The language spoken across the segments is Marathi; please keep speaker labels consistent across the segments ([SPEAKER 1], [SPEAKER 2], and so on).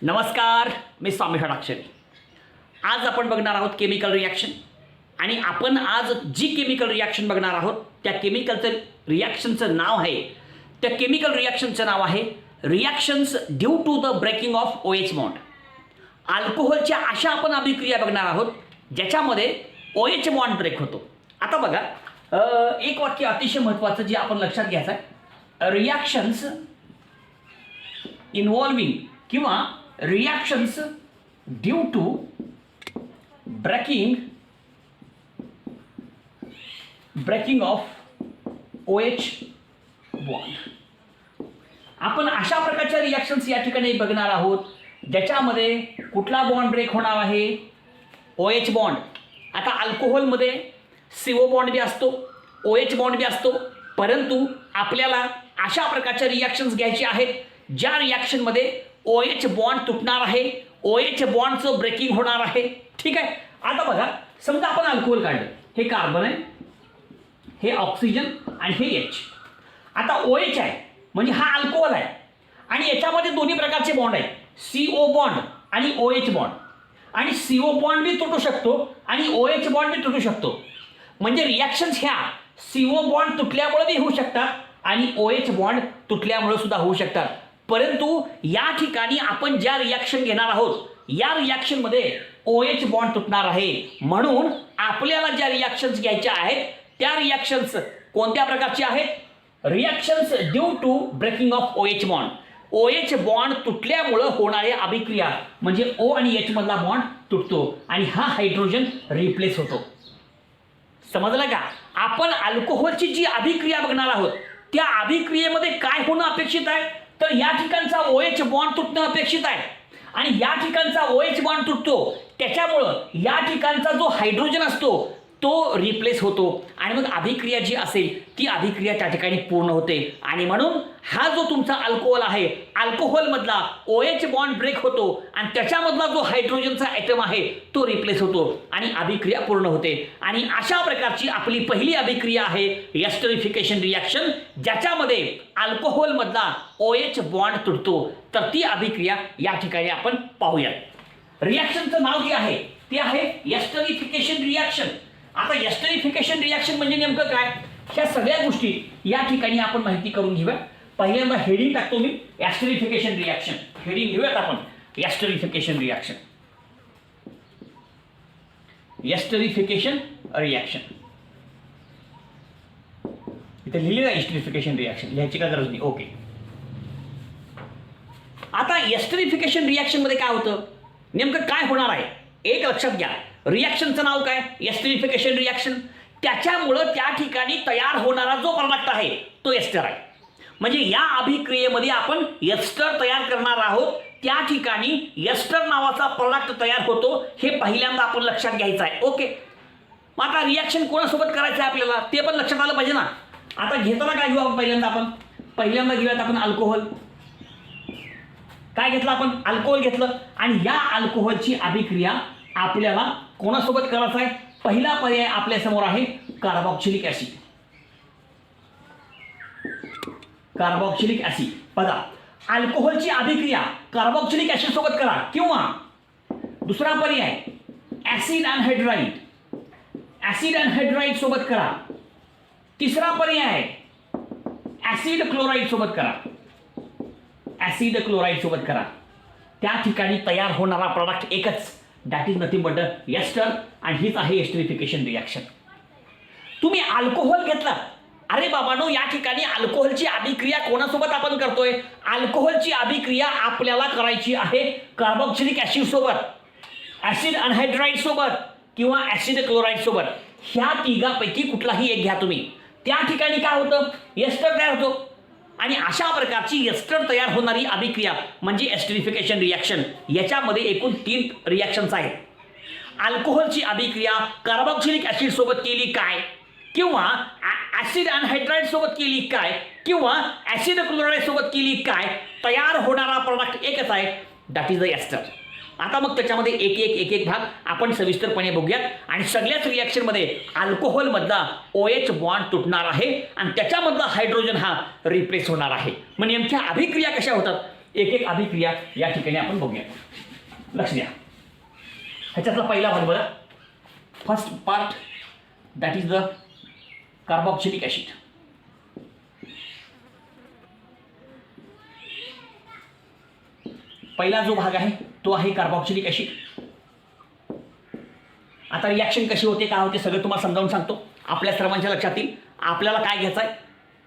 [SPEAKER 1] नमस्कार, मी स्वामी षडाक्षरी. आज आपण बघणार आहोत केमिकल रिॲक्शन. आणि आपण आज जी केमिकल रिॲक्शन बघणार आहोत त्या केमिकलचं रिॲक्शनचं नाव आहे, त्या केमिकल रिॲक्शनचं नाव आहे reactions due to the breaking of OH bond. अल्कोहोलच्या अशा आपण अभिक्रिया बघणार आहोत ज्याच्यामध्ये OH बॉन्ड ब्रेक होतो. आता बघा, एक वाक्य अतिशय महत्त्वाचं जे आपण लक्षात घ्यायचं आहे, रिॲक्शन्स इन्व्हॉल्विंग किंवा reactions due to breaking of OH bond. आपण अशा प्रकारच्या रिॲक्शन्स या ठिकाणी बघणार आहोत ज्याच्यामध्ये कुठला बॉन्ड ब्रेक होणार आहे, OH बॉन्ड. आता अल्कोहोलमध्ये CO बॉन्ड बी असतो, OH बॉन्ड बी असतो, परंतु आपल्याला अशा प्रकारच्या रिॲक्शन्स घ्यायचे आहेत ज्या रिॲक्शनमध्ये OH बॉन्ड तुटणार आहे, OH बॉन्डचं ब्रेकिंग होणार आहे. ठीक आहे. आता बघा, समजा आपण अल्कोहोल काढलं, हे कार्बन आहे, हे ऑक्सिजन आणि हे H. आता OH आहे म्हणजे हा अल्कोहोल आहे आणि याच्यामध्ये दोन्ही प्रकारचे बॉन्ड आहेत, CO बॉन्ड आणि OH बॉन्ड. आणि CO बॉन्ड बी तुटू शकतो आणि OH बॉन्ड बी तुटू शकतो. म्हणजे रिॲक्शन्स ह्या CO बॉन्ड तुटल्यामुळे बी होऊ शकतात आणि OH बॉन्ड तुटल्यामुळे सुद्धा होऊ शकतात. परंतु या ठिकाणी आपण ज्या रिॲक्शन घेणार आहोत या रिॲक्शनमध्ये OH बॉन्ड तुटणार आहे. म्हणून आपल्याला ज्या रिॲक्शन्स घ्यायच्या आहेत त्या रिॲक्शन्स कोणत्या प्रकारच्या आहेत, reactions due to breaking of OH bond. OH bond तुटल्यामुळं होणाऱ्या अभिक्रिया म्हणजे O आणि H मधला बॉन्ड तुटतो आणि हा हायड्रोजन रिप्लेस होतो. समजलं का? आपण अल्कोहोलची जी अभिक्रिया बघणार आहोत त्या अभिक्रियेमध्ये काय होणं अपेक्षित आहे, तर या ठिकाणचा OH बॉन्ड तुटणं अपेक्षित आहे आणि या ठिकाणचा OH बॉन्ड तुटतो त्याच्यामुळं या ठिकाणचा जो हायड्रोजन असतो तो रिप्लेस होतो आणि मग अभिक्रिया जी असेल ती अभिक्रिया त्या ठिकाणी पूर्ण होते. आणि म्हणून हा जो तुमचा अल्कोहोल आहे, अल्कोहोलमधला OH बॉन्ड ब्रेक होतो आणि त्याच्यामधला जो हायड्रोजनचा ॲटम आहे तो रिप्लेस होतो आणि अभिक्रिया पूर्ण होते. आणि अशा प्रकारची आपली पहिली अभिक्रिया आहे एस्टरिफिकेशन रिॲक्शन, ज्याच्यामध्ये अल्कोहोलमधला OH बॉन्ड तुटतो. तर ती अभिक्रिया या ठिकाणी आपण पाहूयात. रिॲक्शनचं नाव जे आहे ते आहे एस्टरिफिकेशन रिॲक्शन. आता एस्टरिफिकेशन रिॲक्शन म्हणजे नेमकं काय, ह्या सगळ्या गोष्टी या ठिकाणी आपण माहिती करून घेऊया. पहिल्यांदा हेडिंग टाकतो मी, एस्टरिफिकेशन रिॲक्शन. हेडिंग घेऊयात आपण, एस्टरिफिकेशन रिॲक्शन. एस्टरिफिकेशन रिॲक्शन इथे लिहिलेलं आहे, एस्टरिफिकेशन रिॲक्शन लिहायची काय गरज नाही. ओके. आता एस्टरिफिकेशन रिॲक्शन मध्ये काय होतं, नेमकं काय होणार आहे, एक लक्षात घ्या. रिॲक्शनचं नाव काय, एस्टरिफिकेशन रिॲक्शन. त्याच्यामुळं त्या ठिकाणी तयार होणारा जो प्रोडक्ट आहे तो एस्टर आहे. म्हणजे या अभिक्रियेमध्ये आपण एस्टर तयार करणार आहोत, त्या ठिकाणी एस्टर नावाचा प्रोडक्ट तयार होतो. हे पहिल्यांदा आपण लक्षात घ्यायचं आहे. ओके. मग आता रिॲक्शन कोणासोबत करायचं आहे आपल्याला ते पण लक्षात आलं पाहिजे ना. आता घेताना काय घेऊ आपण, पहिल्यांदा घेऊयात आपण अल्कोहोल. काय घेतलं आपण, अल्कोहोल घेतलं आणि या अल्कोहोलची अभिक्रिया आपल्याला कोणासोबत करायचं आहे, पहिला पर्याय आपल्या समोर आहे कार्बॉक्सिलिक ऍसिड. Carboxylic acid. बघा, अल्कोहोलची अभिक्रिया कार्बॉक्सिलिक ऍसिड सोबत करा किंवा दुसरा पर्याय ऍसिड अनहायड्राइड, ऍसिड अनहायड्राइड सोबत करा. तिसरा पर्याय ऍसिड क्लोराईड सोबत करा, ऍसिड क्लोराईड सोबत करा. त्या ठिकाणी तयार होणारा प्रोडक्ट एकच, that is nothing but ester, आणि हीच आहे एस्टरिफिकेशन रिॲक्शन. तुम्ही अल्कोहोल घेतला, अरे बाबांनो, या ठिकाणी अल्कोहोलची अभिक्रिया कोणासोबत आपण करतोय, अल्कोहोलची अभिक्रिया आपल्याला करायची आहे कार्बॉक्सिलिक ऍसिड सोबत, ऍसिड अनहायड्राइड सोबत किंवा ऍसिड क्लोराईड सोबत. ह्या तिघापैकी कुठलाही एक घ्या तुम्ही. त्या ठिकाणी काय होतं, एस्टर तयार होतो आणि अशा प्रकारची एस्टर तयार होणारी अभिक्रिया म्हणजे एस्टरिफिकेशन रिॲक्शन. याच्यामध्ये एकूण 3 रिॲक्शन्स आहेत. अल्कोहोलची अभिक्रिया कार्बॉक्सिलिक ऍसिड सोबत केली काय, किंवा ऍसिड अनहायड्राइड सोबत केली काय, किंवा ऍसिड क्लोराईड सोबत केली काय, तयार होणारा प्रोडक्ट एकच आहे, दॅट इज द एस्टर. आता मग त्याच्यामध्ये एक एक भाग आपण सविस्तरपणे बघूयात आणि सगळ्याच रिॲक्शनमध्ये अल्कोहोलमधला OH बॉन्ड तुटणार आहे आणि त्याच्यामधला हायड्रोजन हा रिप्लेस होणार आहे. मग नेमक्या अभिक्रिया कशा होतात एक अभिक्रिया या ठिकाणी आपण बघूया. लक्ष द्या. ह्याच्यातला पहिला भाग बघा. First part that is the carboxylic acid. पहिला जो भाग आहे तो आहे कार्बोक्सिलिक ॲसिड. आता रिॲक्शन कशी होते काय होते सगळं तुम्हाला समजावून सांगतो. आपल्या सर्वांच्या लक्षात येईल. आपल्याला काय घ्यायचं आहे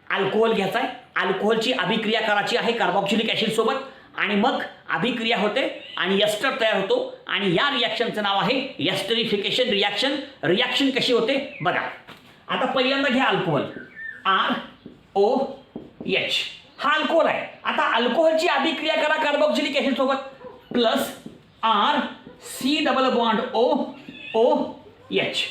[SPEAKER 1] अल्कोहोल घ्यायचा आहे. अल्कोहोलची अभिक्रिया करायची आहे कार्बोक्सिलिक ॲसिड सोबत आणि मग अभिक्रिया होते आणि एस्टर तयार होतो आणि या रिॲक्शनचं नाव आहे एस्टरिफिकेशन रिॲक्शन. रिॲक्शन कशी होते बघा. आता पहिल्यांदा घ्या अल्कोहोल ROH. हा अल्कोहोल आहे. आता अल्कोहोलची अभिक्रिया करा कार्बोक्सिलिक ॲसिड सोबत plus RC double bond OH.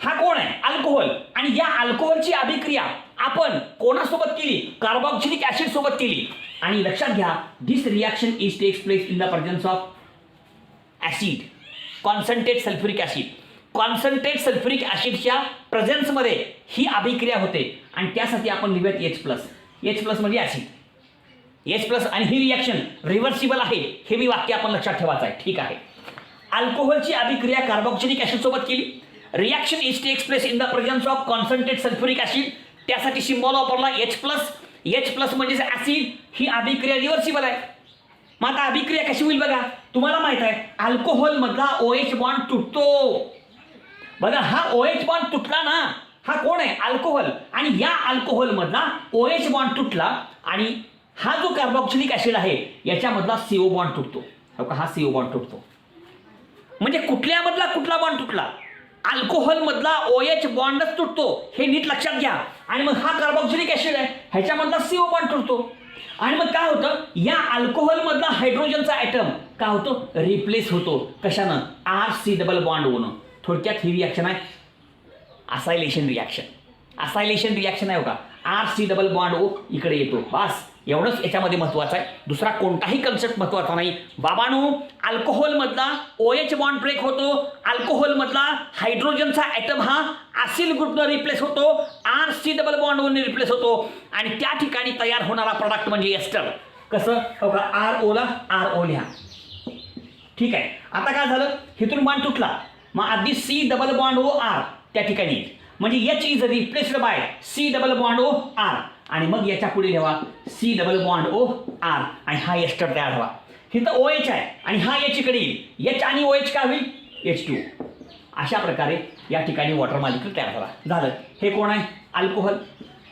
[SPEAKER 1] हा कोण आहे अल्कोहोल आणि या अल्कोहोलची अभिक्रिया आपण कोणासोबत केली कार्बोक्सिलिक ॲसिड सोबत केली. आणि लक्षात घ्या this reaction is takes place in the presence of acid concentrate sulphuric acid. Concentrate sulphuric ॲसिडच्या प्रेझेन्समध्ये ही अभिक्रिया होते आणि त्यासाठी आपण लिहूयात H+ म्हणजे ॲसिड H+ आणि ही रिॲक्शन रिव्हर्सिबल आहे हे मी वाक्य आपण लक्षात ठेवायचं आहे. ठीक आहे. अल्कोहोलची अभिक्रिया कार्बोक्सिलिक ॲसिड सोबत केली. Reaction is takes place in the presence of concentrate sulphuric acid. त्यासाठी सिम्बॉल वापरला H+ म्हणजे ॲसिड. ही अभिक्रिया रिव्हर्सिबल आहे. मग आता अभिक्रिया कशी होईल बघा. तुम्हाला माहित आहे अल्कोहोल मधला OH बॉन्ड तुटतो. बघा हा OH बॉन्ड तुटला ना. हा कोण आहे अल्कोहोल आणि या अल्कोहोल मधला OH बॉन्ड तुटला आणि हा जो कार्बोक्सिलिक ॲसिड आहे याच्यामधला CO बॉन्ड तुटतो. हा CO बॉन्ड तुटतो. म्हणजे कुठला बॉन्ड तुटला अल्कोहोल मधला OH बॉन्डच तुटतो हे नीट लक्षात घ्या. आणि मग हा कार्बोक्सिलिक ॲसिड आहे ह्याच्यामधला CO बॉन्ड तुटतो आणि मग काय होतं या अल्कोहोल मधला हायड्रोजनचा ॲटम काय होतो रिप्लेस होतो कशानं RC डबल बॉन्ड होणं. थोडक्यात ही रिॲक्शन आहे असायलेशन रिॲक्शन. असायलेशन रिॲक्शन आहे का RC डबल बॉन्ड O इकडे येतो. बस एवढंच याच्यामध्ये महत्त्वाचं आहे. दुसरा कोणताही कन्सेप्ट महत्त्वाचा नाही. बाबांनो अल्कोहोलमधला OH बॉन्ड ब्रेक होतो. अल्कोहोलमधला हायड्रोजनचा ॲटम हा ॲसिल ग्रुपनं रिप्लेस होतो. RC डबल बॉन्डवरने रिप्लेस होतो आणि त्या ठिकाणी तयार होणारा प्रोडक्ट म्हणजे एस्टर. कसं RO ला RO लिहा. ठीक आहे. आता काय झालं हिथून बॉन्ड तुटला मग आधी C डबल बॉन्ड OR त्या ठिकाणी म्हणजे H is replaced bye C double bond OR आणि मग याच्या पुढे लिहा C डबल बॉन्ड OR आणि हा एस्टर तयार व्हा. इथं OH आहे आणि हा H इकडे येईल. H आणि OH काय होईल H2. अशा प्रकारे या ठिकाणी वॉटर मॉलिक्यूल तयार झाला. झालं. हे कोण आहे अल्कोहोल.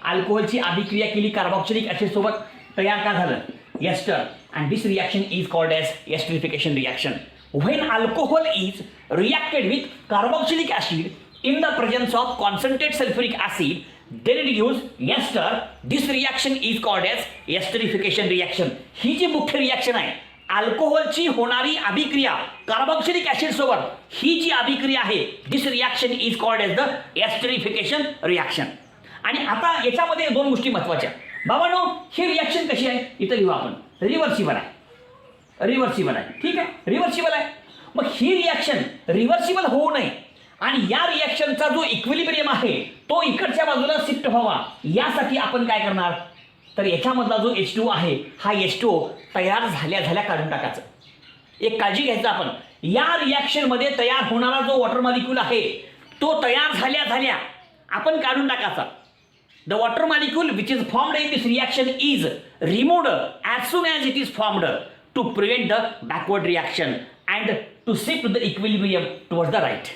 [SPEAKER 1] अल्कोहोलची अभिक्रिया केली कार्बोक्सिलिक ॲसिड सोबत तयार का झालं ester and this reaction is called as esterification reaction. When alcohol is reacted with carboxylic acid in the presence of concentrated sulfuric acid, then it gives ester. This reaction is called as esterification reaction. ही जी मुख्य रिॲक्शन आहे अल्कोहोलची होणारी अभिक्रिया कार्बोक्सिलिक ॲसिड सोबत ही जी अभिक्रिया आहे this reaction is called as the esterification reaction. आणि आता याच्यामध्ये दोन गोष्टी महत्त्वाच्या बाबांनो. ही रिॲक्शन कशी आहे इथं लिहू आपण रिव्हर्सिबल आहे. रिव्हर्सिबल आहे. ठीक आहे रिव्हर्सिबल आहे. मग ही रिॲक्शन रिव्हर्सिबल होऊ नये आणि या रिॲक्शनचा जो इक्विलिब्रियम आहे तो इकडच्या बाजूला शिफ्ट व्हावा यासाठी आपण काय करणार तर याच्यामधला जो H2 आहे हा H2 तयार झाल्या काढून टाकायचं. एक काळजी घ्यायचं आपण या रिॲक्शनमध्ये तयार होणारा जो वॉटर मॉलिक्यूल आहे तो तयार झाल्या आपण काढून टाकायचा. The water molecule which is formed in this reaction is removed as soon as it is formed to prevent the backward reaction and to shift the equilibrium towards the right.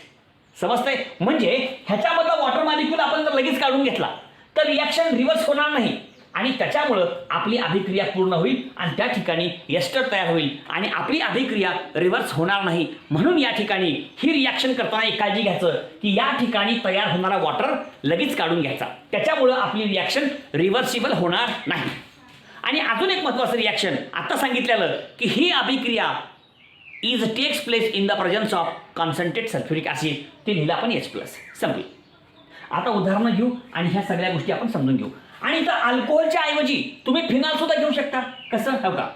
[SPEAKER 1] समजतंय. म्हणजे ह्याच्यामधला वॉटर मॉलिक्यूल आपण जर लगेच काढून घेतला तर रिॲक्शन रिव्हर्स होणार नाही आणि त्याच्यामुळं आपली अभिक्रिया पूर्ण होईल आणि त्या ठिकाणी एस्टर तयार होईल आणि आपली अभिक्रिया रिव्हर्स होणार नाही. म्हणून या ठिकाणी ही रिॲक्शन करताना एक काळजी घ्यायचं की या ठिकाणी तयार होणारा वॉटर लगेच काढून घ्यायचा. त्याच्यामुळं आपली रिॲक्शन रिव्हर्सिबल होणार नाही. आणि अजून एक महत्त्वाचं रिॲक्शन आता सांगितलेलं की ही अभिक्रिया is takes place in the presence of concentrate sulphuric acid. ते लिहिलं आपण H+ संपली. आता उदाहरणं घेऊ आणि ह्या सगळ्या गोष्टी आपण समजून घेऊ. आणि इथं अल्कोहोलच्या ऐवजी तुम्ही फिनॉल सुद्धा घेऊ शकता. कसं हो का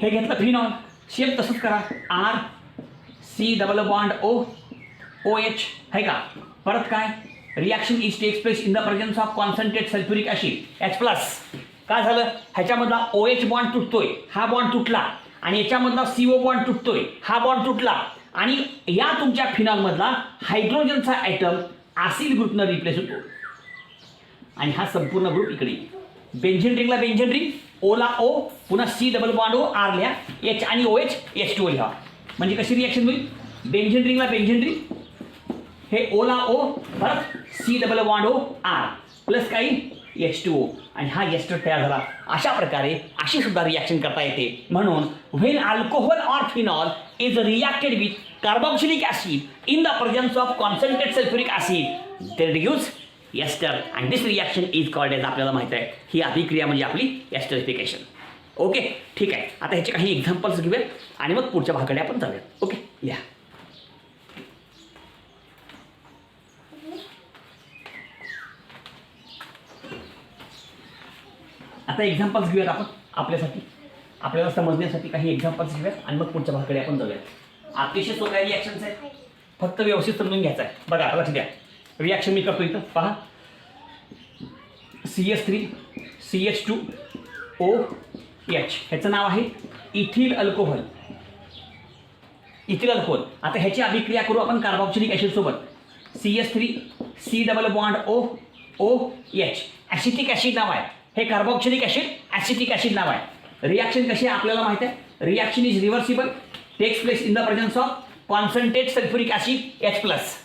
[SPEAKER 1] हे घेतलं फिनॉल, सेम तसंच करा, R C double bond O O H आहे का. परत काय, reaction is takes place in the presence of concentrate sulphuric acid H plus. काय झालं, ह्याच्यामधला ओ एच बॉन्ड तुटतोय, हा बॉन्ड तुटला, आणि याच्यामधला CO बॉन्ड तुटतोय, हा बॉन्ड तुटला, आणि या तुमच्या फिनॉलमधला हायड्रोजनचा ॲटम ॲसिड ग्रुपनं रिप्लेस होतो, आणि हा संपूर्ण ग्रुप इकडे. बेंझिन रिंगला बेंझिन रिंग, ओला ओ, पुन्हा C double bond O, R लिहा, एच आणि OH H2O लिहा. म्हणजे कशी रिॲक्शन होईल, बेंझिन रिंगला बेंझिन रिंग, हे ओला ओ, परत C double bond O, R plus काही H2O, आणि हा एस्टर तयार झाला. अशा प्रकारे अशी सुद्धा रिॲक्शन करता येते. म्हणून when alcohol or phenol is reacted with carboxylic acid in the presence of concentrate sulphuric acid they reduce ester, and this reaction is called age. आपल्याला माहिती आहे ही अभिक्रिया म्हणजे आपली एस्टरिफिकेशन. ओके, ठीक आहे. आता ह्याचे काही एक्झाम्पल्स घेऊयात आणि मग पुढच्या भागाकडे आपण जाऊयात. ओके, लिहा. आता एक्झाम्पल्स घेऊयात आपण आपल्यासाठी, आपल्याला समजण्यासाठी काही एक्झाम्पल्स घेऊयात आणि मग पुढच्या भागाकडे आपण जाऊयात. अतिशय सोप्या रिॲक्शन्स आहेत, फक्त व्यवस्थित समजून घ्यायचं आहे. बघा आता लक्ष द्या, रिॲक्शन मी करतो इथं पहा. CH3 CH2OH ह्याचं नाव आहे इथिल अल्कोहोल. Ethyl alcohol. आता ह्याची अभिक्रिया करू आपण कार्बोक्सिलिक ॲसिड सोबत. CH3 C double bond OH acetic acid नाव आहे. हे कार्बोक्सिलिक ॲसिड ॲसिटिक ॲसिड नाव आहे. रिॲक्शन कशी आहे आपल्याला माहिती आहे. Reaction is reversible, takes place in the presence of concentrate sulphuric acid H plus.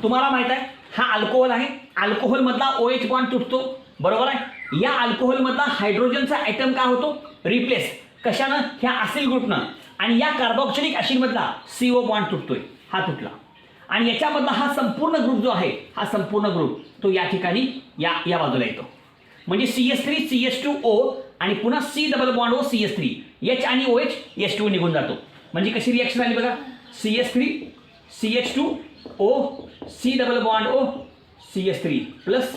[SPEAKER 1] तुम्हाला माहित आहे हा अल्कोहोल आहे, अल्कोहोलमधला OH बॉन्ड तुटतो, बरोबर आहे. या अल्कोहोलमधला हायड्रोजनचा ॲटम काय होतो, रिप्लेस कशानं, ह्या ॲसिल ग्रुपनं, आणि या कार्बोक्सिलिक ॲसिडमधला CO बॉन्ड तुटतोय, हा तुटला, आणि याच्यामधला हा संपूर्ण ग्रुप जो आहे, हा संपूर्ण ग्रुप तो या ठिकाणी या बाजूला येतो. म्हणजे CH3 CH2O आणि पुन्हा C double bond O CH3, H आणि OH H2O निघून जातो. म्हणजे कशी रिॲक्शन आली बघा, CH3 CH2O C double bond O CH3 plus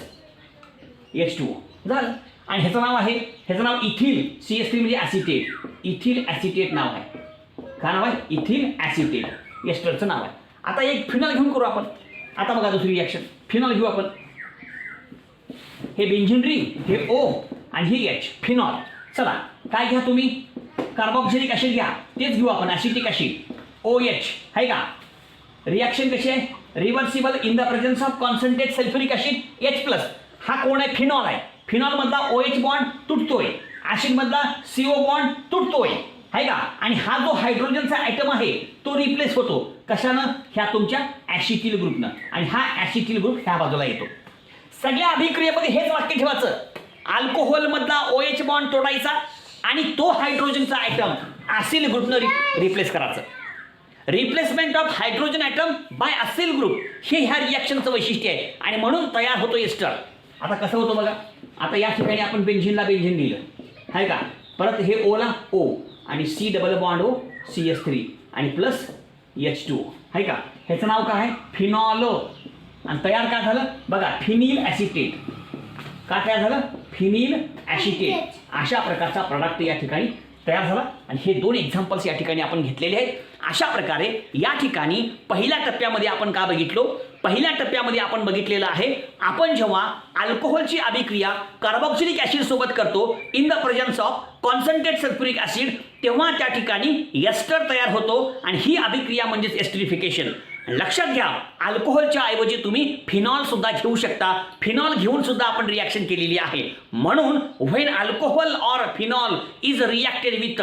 [SPEAKER 1] H2O झालं. आणि ह्याचं नाव आहे, ह्याचं नाव इथिल. CH3 म्हणजे ॲसिटेट, इथिल ॲसिटेट नाव आहे. काय नाव आहे, इथिल ॲसिटेट, एस्टरचं नाव आहे. आता एक फिनॉल घेऊन करू आपण. आता बघा दुसरी रिॲक्शन, फिनॉल घेऊ आपण. हे बेंझिन रिंग, हे O आणि हे H, फिनॉल. चला काय घ्या तुम्ही, कार्बोक्सिलिक ॲसिड घ्या, तेच घेऊ आपण, ॲसिटिक ॲसिड OH आहे का. रिॲक्शन कशी आहे, reversible in the presence of concentrate sulphuric acid H plus. हा कोण आहे, फिनॉल आहे. फिनॉलमधला OH बॉन्ड तुटतोय, ॲसिडमधला CO बॉन्ड तुटतोय आहे का, आणि हा जो हायड्रोजनचा ॲटम आहे तो रिप्लेस होतो कशानं, ह्या तुमच्या ॲसिटिल ग्रुपनं, आणि हा ॲसिटिल ग्रुप ह्या बाजूला येतो. सगळ्या अभिक्रियेमध्ये हेच वाक्य ठेवायचं, अल्कोहोलमधला OH बॉन्ड तोडायचा आणि तो हायड्रोजनचा ॲटम ॲसिल ग्रुपनं रिप्लेस करायचं. Replacement of hydrogen atom by acyl group हे ह्या रिॲक्शनचं वैशिष्ट्य आहे, आणि म्हणून तयार होतो एस्टर. आता कसं होतं बघा, आता या ठिकाणी आपण बेंझिनला बेंझिन लिहिलं आहे का, परत हे ओला O आणि C double bond O CH3 आणि प्लस H2O आहे का. ह्याचं नाव काय आहे, फिनॉल. आणि तयार काय झालं बघा, फिनिल ॲसिटेट. काय तयार झालं, फिनिल ॲसिटेट. अशा प्रकारचा प्रोडक्ट या ठिकाणी तयार झाला, आणि हे दोन एक्झाम्पल्स या ठिकाणी आपण घेतलेले आहेत. अशा प्रकारे या ठिकाणी पहिल्या टप्प्यामध्ये आपण का बघितलो, पहिल्या टप्प्यामध्ये आपण बघितलेलं आहे, आपण जेव्हा अल्कोहोलची अभिक्रिया कार्बोक्सिलिक ॲसिड सोबत करतो in the presence of concentrate sulphuric acid, तेव्हा त्या ठिकाणी एस्टर तयार होतो, आणि ही अभिक्रिया म्हणजेच एस्टरिफिकेशन. लक्षात घ्या, अल्कोहोलच्या ऐवजी तुम्ही फिनॉल सुद्धा घेऊ शकता. फिनॉल घेऊन सुद्धा आपण रिॲक्शन केलेली आहे. म्हणून when alcohol or phenol is reacted with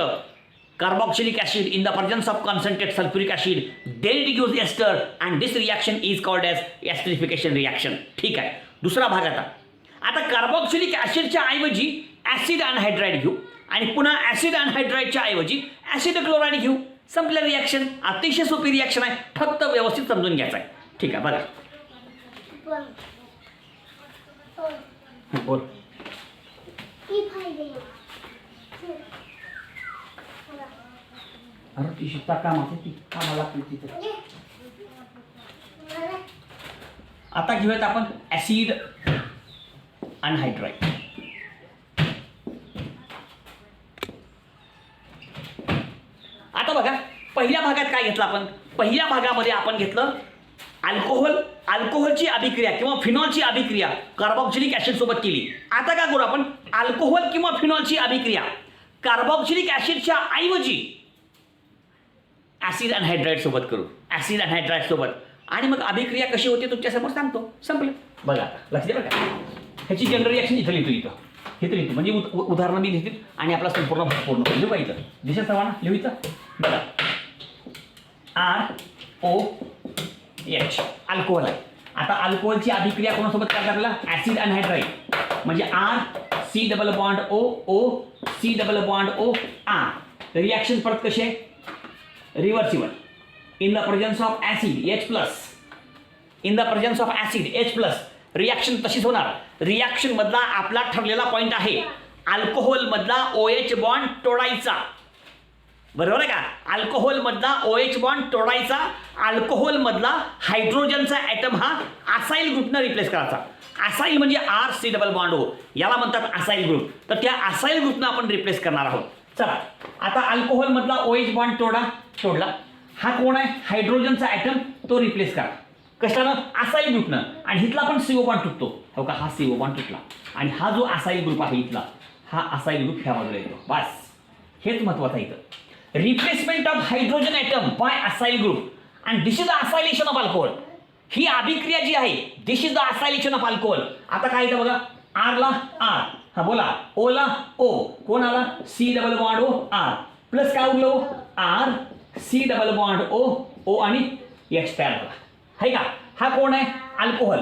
[SPEAKER 1] carboxylic acid in the presence of concentrated sulfuric acid, they reduce ester, and this reaction is called as esterification reaction. ठीक आहे. दुसरा भाग आता कार्बोक्सिलिक ॲसिडच्या ऐवजी ॲसिड अनहायड्राइड घेऊ, आणि पुन्हा ॲसिड अनहायड्राइडच्या ऐवजी ॲसिड क्लोराईड घेऊ. संपलं रिॲक्शन. अतिशय सोपी रिॲक्शन आहे, फक्त व्यवस्थित समजून घ्यायचं आहे. ठीक आहे, बघा बोल. अरे ती शिकता कामाची ती कामाला लागते तिथे. आता घेऊयात आपण ॲसिड अनहायड्राइड. पहिल्या भागात काय घेतलं आपण? पहिल्या भागामध्ये आपण घेतलं अल्कोहोलची अभिक्रिया किंवा फिनॉलची अभिक्रिया कार्बोक्सिलिक ऍसिड सोबत केली. आता काय करू आपण? अल्कोहोल किंवा फिनॉलची अभिक्रिया कार्बोक्सिलिक ऍसिडच्या ऐवजी ऍसिड अनहायड्राइड सोबत करू. ऍसिड अनहायड्राइड सोबत. आणि मग अभिक्रिया कशी होते तुमच्यासमोर सांगतो. संपलं. बघा लक्ष द्या बघा. ह्याची जनरल रिॲक्शन इथं लिहितो. इथं लिहितो म्हणजे उदाहरणं मी लिहितील आणि आपला संपूर्ण भाग पूर्ण होईल. लिहू इथं दिशा सर्वांना लिहू इथं. बघा ROH अल्कोहोल आहे. आता अल्कोहोलची अभिक्रिया कोणासोबत काय करायला? ऍसिड अनहायड्राइड म्हणजे RC double bond OC double bond OR. Reaction परत कशी आहे? Reversible. In the presence of acid H plus. In the presence of acid H plus. Reaction तशीच होणार. रिॲक्शन मधला आपला ठरलेला पॉईंट आहे अल्कोहोल मधला OH बॉन्ड तोडायचा. बरोबर आहे का? अल्कोहोल मधला OH बॉन्ड तोडायचा. अल्कोहोल मधला हायड्रोजनचा ॲटम हा असाइल ग्रुपनं रिप्लेस करायचा. असाइल म्हणजे RC डबल बॉन्ड O याला म्हणतात असाइल ग्रुप. तर त्या असाइल ग्रुपनं आपण रिप्लेस करणार आहोत. चला आता अल्कोहोल मधला OH बॉन्ड तोडला. हा कोण आहे? हायड्रोजनचा ॲटम. तो रिप्लेस करा. कशानं? असाइल ग्रुपनं. आणि इथला पण CO बॉन्ड तुटतो. हो का? हा CO बॉन्ड तुटला आणि हा जो असाइल ग्रुप आहे इथला हा असाइल ग्रुप ह्या बाजूला येतो. बस हेच महत्वाचं आहे इथं. Replacement of hydrogen atom by acyl group and this is the acylation of alcohol. ही अभिक्रिया जी आहे this is the acylation of alcohol. आता काय येतं बघा? R ला R. हा बोला. O ला O. कोण आला? C double bond OR plus काय उरलो? RC डबल बॉन्ड O आणि H तयार झाला. है का? हा कोण आहे? अल्कोहोल.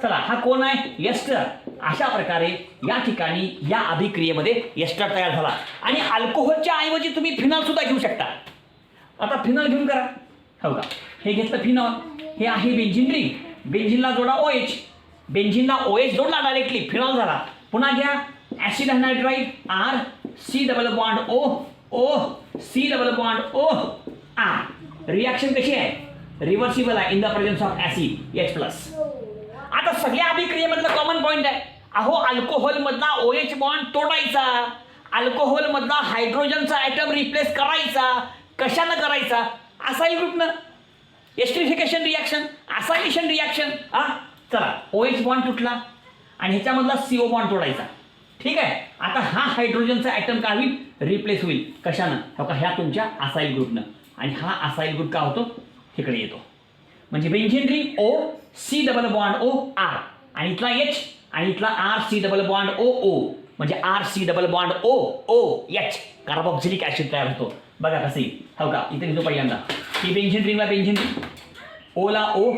[SPEAKER 1] चला हा कोण आहे? एस्टर. अशा प्रकारे या ठिकाणी या अभिक्रियेमध्ये एस्टर तयार झाला. आणि अल्कोहोलच्या ऐवजी तुम्ही फिनॉल सुद्धा घेऊ शकता. आता फिनॉल घेऊन करा. हो का? हे घेतलं फिनॉल. हे आहे बेंझिन रिंग. बेंझिनला जोडा OH. बेंझिनला OH जोडला डायरेक्टली फिनॉल झाला. पुन्हा घ्या acid anhydride RC double bond OC double bond OR. Reaction कशी आहे? रिव्हर्सिबल आहे. In the presence of acid H plus. आता सगळ्या अभिक्रियेमधला कॉमन पॉईंट आहे. अहो अल्कोहोल मधला OH बॉन्ड तोडायचा. अल्कोहोल मधला हायड्रोजनचा ॲटम रिप्लेस करायचा. कशानं करायचा? असाइल ग्रुपनं. Esterification reaction, acylation reaction. चला OH बॉन्ड तुटला आणि ह्याच्यामधला CO बॉन्ड तोडायचा. ठीक आहे. आता हा हायड्रोजनचा ॲटम काय होईल? रिप्लेस होईल. कशानं? हो का? ह्या तुमच्या असाइल ग्रुपनं. आणि हा असाइल ग्रुप का होतो? तिकडे येतो. म्हणजे benzene ring OC double bond OR आणि इथला H आणि इथला RC डबल बॉन्ड OO म्हणजे RC double bond OOH carboxylic acid तयार होतो. बघा कसं येईल. हो का? इथे लिहितो पहिल्यांदा की बेंझिन रिंगला बेंझिन रिंग, O ला O,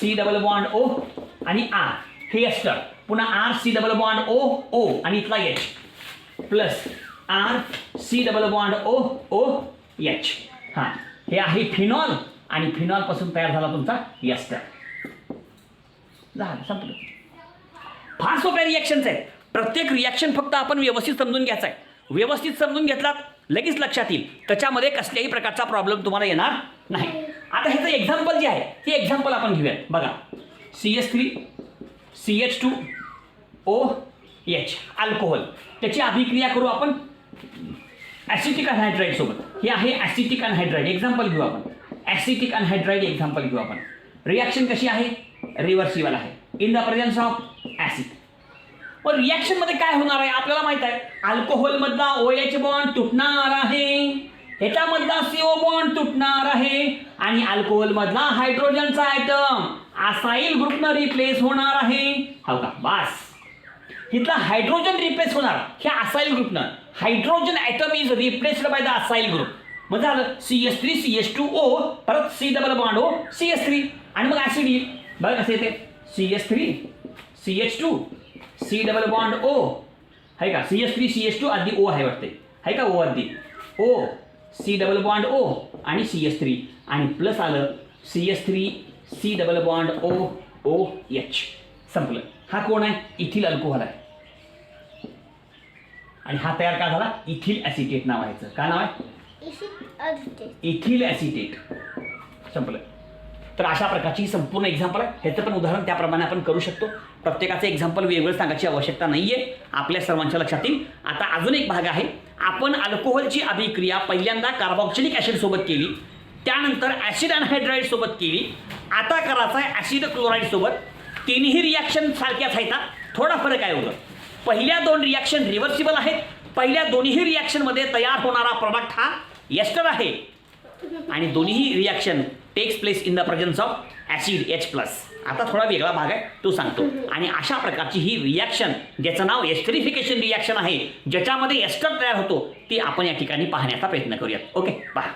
[SPEAKER 1] C double bond O आणि R हे एस्टर. पुन्हा RC डबल बॉन्ड O आणि इथला H plus RC double bond OH. हां हे आहे फिनॉल आणि फिनॉल पासून तयार झाला तुमचा एस्टर. झालं संपलं. फार सोप्या रिॲक्शन्स आहेत. प्रत्येक रिॲक्शन फक्त आपण व्यवस्थित समजून घ्यायचा आहे. व्यवस्थित समजून घेतलात लगेच लक्षात येईल. त्याच्यामध्ये कसल्याही प्रकारचा प्रॉब्लेम तुम्हाला येणार नाही. आता ह्याचं एक्झाम्पल जे आहे ते एक्झाम्पल आपण घेऊयात. बघा CH3 CH2OH अल्कोहोल. त्याची अभिक्रिया करू आपण ॲसिटिक अनहायड्राइड सोबत. हे आहे ॲसिटिक अनहायड्राइड. एक्झाम्पल घेऊ आपण. ॲसिटिक अनहायड्राइड एक्झाम्पल घेऊ आपण. रिॲक्शन कशी आहे? रिव्हर्सिबल आहे. In the presence of acid. पण रिॲक्शन मध्ये काय होणार आहे आपल्याला माहित आहे. अल्कोहोल मधला OH बॉन्ड तुटणार आहे. ह्याच्यामधला CO बॉन्ड तुटणार आहे आणि अल्कोहोल मधला हायड्रोजनचा ॲटम असाइल ग्रुपनं रिप्लेस होणार आहे. हो का? बस इथला हायड्रोजन रिप्लेस होणार ह्या असाइल ग्रुपनं. Hydrogen atom is replaced by the acyl group. मग झालं CH3 CH2O परत C double bond O CH3 आणि मग ऍसिड येईल. बघा कसं येते CH3 CH2 C double bond O आहे का? CH3 CH2 आधी O आहे वाटते. आहे का? O आधी O C double bond O आणि CH3 आणि प्लस आलं CH3 C double bond OH. संपलं. हा कोण आहे? इथिल अल्कोहोल आहे. आणि हा तयार का झाला? इथिल ॲसिटेट नाव आहे. काय नाव आहे? Ethyl acetate. संपलं. तर अशा प्रकारची संपूर्ण एक्झाम्पल आहे. ह्याचं पण उदाहरण त्याप्रमाणे आपण करू शकतो. प्रत्येकाचं एक्झाम्पल वेगळं सांगायची आवश्यकता नाही आहे. आपल्या सर्वांच्या लक्षात येईल. आता अजून एक भाग आहे. आपण अल्कोहोलची अभिक्रिया पहिल्यांदा कार्बोक्सिलिक ॲसिड सोबत केली, त्यानंतर ॲसिड अनहायड्राईड सोबत केली, आता करायचा आहे ॲसिड क्लोराईड सोबत. तिन्ही रिॲक्शन सारख्याच आहेत. थोडा फरक आहे. होतं पहिल्या 2 रिॲक्शन रिव्हर्सिबल आहेत. पहिल्या दोन्ही रिॲक्शनमध्ये तयार होणारा प्रॉडक्ट हा एस्टर आहे आणि दोन्ही reaction takes place in the presence of acid H+. आता थोडा वेगळा भाग आहे तो सांगतो. आणि अशा प्रकारची ही रिॲक्शन ज्याचं नाव एस्टरिफिकेशन रिॲक्शन आहे, ज्याच्यामध्ये एस्टर तयार होतो, ती आपण या ठिकाणी पाहण्याचा प्रयत्न करूयात. ओके, पहा.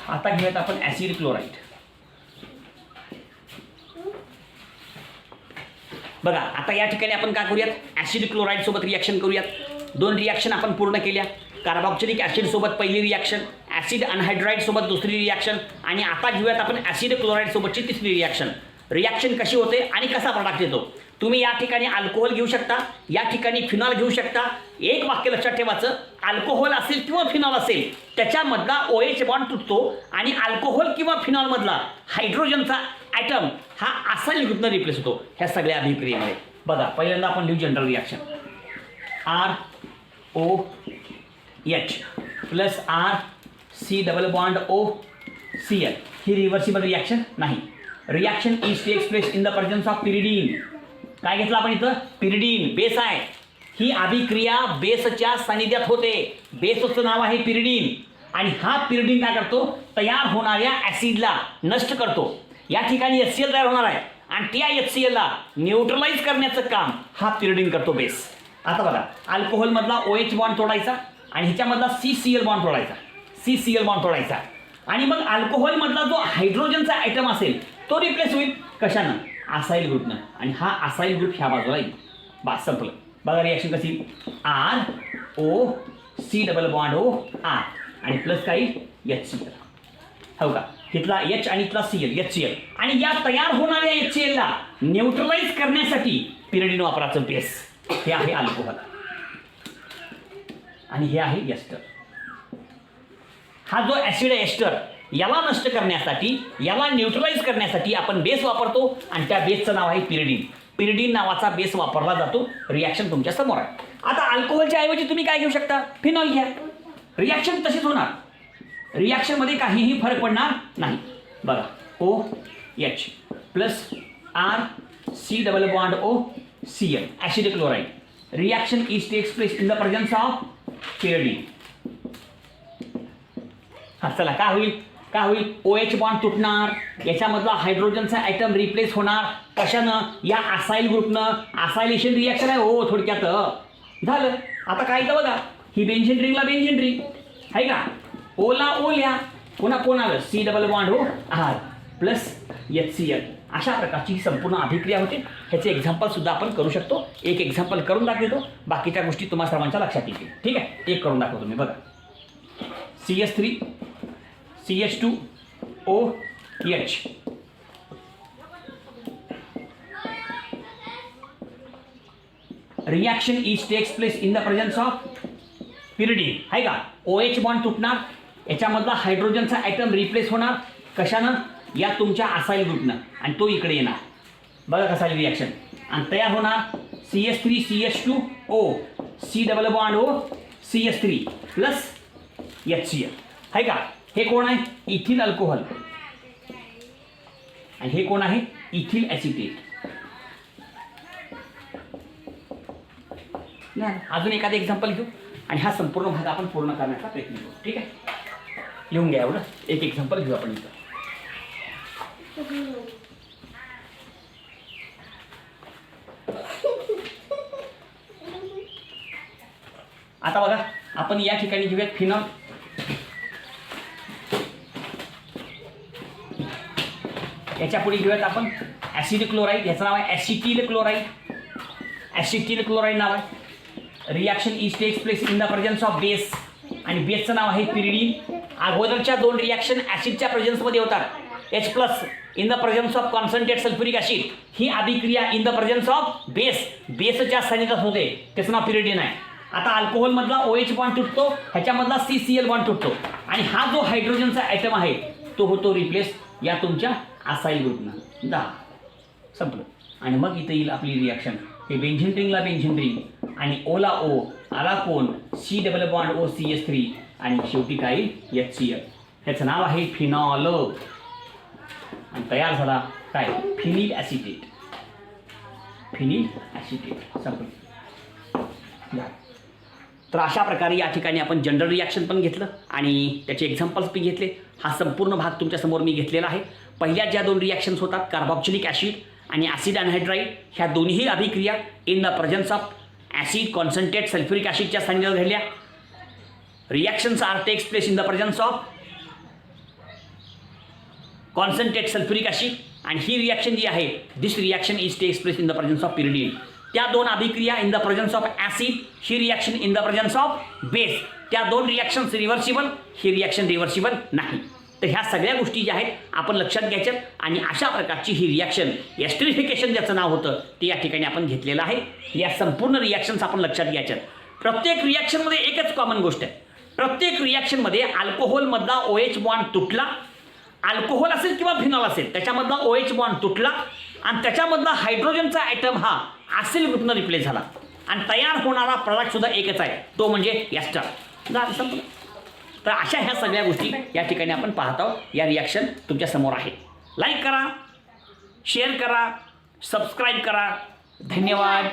[SPEAKER 1] आता घेऊयात आपण ॲसिड क्लोराईड. बघा, आता या ठिकाणी आपण काय करूयात, ॲसिड क्लोराईड सोबत रिॲक्शन करूयात. 2 रिॲक्शन आपण पूर्ण केल्या. कार्बोक्सिलिक ॲसिड सोबत पहिली रिॲक्शन, ॲसिड अनहायड्राईड सोबत दुसरी रिॲक्शन, आणि आता घेऊयात आपण ॲसिड क्लोराईड सोबतची तिसरी रिॲक्शन. रिॲक्शन कशी होते आणि कसा प्रॉडक्ट येतो. तुम्ही या ठिकाणी अल्कोहोल घेऊ शकता, या ठिकाणी फिनॉल घेऊ शकता. एक वाक्य लक्षात ठेवायचं, अल्कोहोल असेल किंवा फिनॉल असेल त्याच्यामधला OH बॉन्ड तुटतो आणि अल्कोहोल किंवा फिनॉलमधला हायड्रोजनचा ॲटम हा असाईल ग्रुपनं रिप्लेस होतो ह्या सगळ्या अभिक्रियेमध्ये. बघा, पहिल्यांदा आपण लिहू general reaction. ROH plus RC double bond OCl. ही रिव्हर्सिबल रिॲक्शन नाही. Reaction is takes place in the presence of pyridine. काय घेतलं आपण इथं, पिरिडीन बेस आहे. ही अभिक्रिया बेसच्या सानिध्यात होते. बेसचं नाव आहे पिरिडीन आणि हा पिरिडीन काय करतो, तयार होणाऱ्या ॲसिडला नष्ट करतो. या ठिकाणी HCl तयार होणार आहे आणि त्या HClला न्यूट्रलाइज करण्याचं काम हा पिरिडीन करतो बेस. आता बघा, अल्कोहोलमधला OH बॉन्ड तोडायचा आणि ह्याच्यामधला CCl बॉन्ड तोडायचा. CCl बॉन्ड तोडायचा आणि मग अल्कोहोलमधला जो हायड्रोजनचा आयटम असेल तो रिप्लेस होईल. कशानं, असाईल ग्रुपनं. आणि हा असाईल ग्रुप ह्या बाजूला येईल. बस संपलं. बघा रिॲक्शन कशी, ROC डबल बॉन्ड OR आणि प्लस काही HCl. हो का, इथला H आणि इथला Cl HCl. आणि या तयार होणाऱ्या HClला न्यूट्रलाइज करण्यासाठी पिरिडीन वापराचं बेस. हे आहे अल्कोहोल आणि हे आहे एस्टर. हा जो ॲसिड आहे एस्टर, याला नष्ट करण्यासाठी, याला न्यूट्रलाइज करण्यासाठी आपण बेस वापरतो आणि त्या बेसचं नाव आहे पिरिडीन. पिरिडीन नावाचा बेस वापरला जातो. रिॲक्शन तुमच्या समोर आहे. आता अल्कोहोलच्या ऐवजी तुम्ही काय घेऊ शकता, फिनॉल घ्या. रिॲक्शन तशीच होणार. रिॲक्शनमध्ये काहीही फरक पडणार नाही. बघा, OH plus RC double bond OCl acid chloride. Reaction is takes place in the presence of pyridine. हा, चला काय होईल, काय होईल, OH बॉन्ड तुटणार, याच्यामधला हायड्रोजनचा आयटम रिप्लेस होणार. कशानं, या असाईल ग्रुपनं. असायलेशन रिॲक्शन आहे हो थोडक्यात. झालं. आता काय तर बघा, ही बेन्झीन रिंगला बेन्झीन रिंग आहे का, ओला ओल्या, पुन्हा कोण आलं, C double bond R plus HCl. अशा प्रकारची ही संपूर्ण अभिक्रिया होते. ह्याचे एक्झाम्पल सुद्धा आपण करू शकतो. एक एक्झाम्पल करून दाखवतो, बाकीच्या गोष्टी तुम्हाला सर्वांच्या लक्षात येतील. ठीक आहे, एक करून दाखवतो मी. बघा, CH3 CH2OH. Reaction is takes place in the presence of pyridine. आहे का, OH बॉन्ड तुटणार, याच्यामधला हायड्रोजनचा आयटम रिप्लेस होणार. कशानं, या तुमच्या असाईल ग्रुपनं, आणि तो इकडे येणार. बघा कसा रिॲक्शन, आणि तयार होणार CH3 CH2O C double bond CH3 plus HCl. आहे का, हे कोण आहे, इथिल अल्कोहोल, आणि हे कोण आहे, इथिल ॲसिटेट. अजून एखादं एक्झाम्पल घेऊ आणि हा संपूर्ण भाग आपण पूर्ण करण्याचा प्रयत्न करू. ठीक आहे, लिहून घ्या एवढं. एक एक्झाम्पल घेऊ आपण इथं. आता बघा, आपण या ठिकाणी घेऊयात फिनॉल. याच्या पुढे घेऊयात आपण ॲसिड क्लोराईड. याचं नाव आहे ॲसिटिल क्लोराईड. ॲसिटिल क्लोराईड नाव आहे. Reaction is takes place in the presence of base, आणि बेसचं नाव आहे पिरिडीन. अगोदरच्या 2 रिॲक्शन ॲसिडच्या प्रेझन्समध्ये होतात. H+ in the presence of concentrate sulphuric acid, ही अभिक्रिया इन द प्रेझन्स ऑफ बेसच्या सानिध्यात होते, त्याचं नाव पिरिडीन आहे. आता अल्कोहोलमधला OH बॉन्ड तुटतो, ह्याच्यामधला CCl बॉन्ड तुटतो आणि हा जो हायड्रोजनचा ॲटम आहे तो होतो रिप्लेस या तुमच्या असाईल ग्रुपनं. 10 संपलं. आणि मग इथं येईल आपली रिॲक्शन. हे बेन्झीन रिंगला बेन्झीन रिंग आणि ओला O आला कोण C डबल बॉन्ड OCH3 आणि शेवटी काय येईल HCl. ह्याचं नाव आहे फिनॉल आणि तयार झाला काय फिनिल ॲसिटेट. फिनिल ॲसिटेट संपलं. तर अशा प्रकारे या ठिकाणी आपण जनरल रिॲक्शन पण घेतलं आणि त्याचे एक्झाम्पल्स पण घेतले. हा संपूर्ण भाग तुमच्यासमोर मी घेतलेला आहे. पहिल्या ज्या 2 रिॲक्शन्स होतात कार्बॉक्सिलिक ॲसिड आणि ॲसिड अनहायड्राईड, ह्या दोन्ही अभिक्रिया in the presence of acid concentrate sulphuric ॲसिडच्या सानिध्यात घडल्या. Reactions are takes place in the presence of concentrate sulphuric acid आणि ही रिॲक्शन जी आहे this reaction is takes place in the presence of pyridine. त्या 2 अभिक्रिया in the presence of acid, ही reaction in the presence of base. त्या 2 रिॲक्शन्स रिव्हर्सिबल, ही रिॲक्शन रिव्हर्सिबल नाही. तर ह्या सगळ्या गोष्टी ज्या आहेत आपण लक्षात घ्यायच्यात आणि अशा प्रकारची ही रिॲक्शन एस्टरिफिकेशन ज्याचं नाव होतं ते या ठिकाणी आपण घेतलेलं आहे. या संपूर्ण रिॲक्शन्स आपण लक्षात घ्यायच्यात. प्रत्येक रिॲक्शनमध्ये एकच कॉमन गोष्ट आहे. प्रत्येक रिॲक्शनमध्ये अल्कोहोलमधला OH बॉन्ड तुटला, अल्कोहोल असेल किंवा फिनॉल असेल त्याच्यामधला OH बॉन्ड तुटला आणि त्याच्यामधला हायड्रोजनचा ॲटम हा असेल ग्रुपनं रिप्लेस झाला आणि तयार होणारा प्रॉडक्ट सुद्धा एकच आहे, तो म्हणजे एस्टर. झालं संपलं. तर अशा ह्या सगळ्या गोष्टी या ठिकाणी आपण पाहत आहोत. या रिॲक्शन तुमच्या समोर आहे. लाईक करा, शेअर करा, सबस्क्राईब करा. धन्यवाद.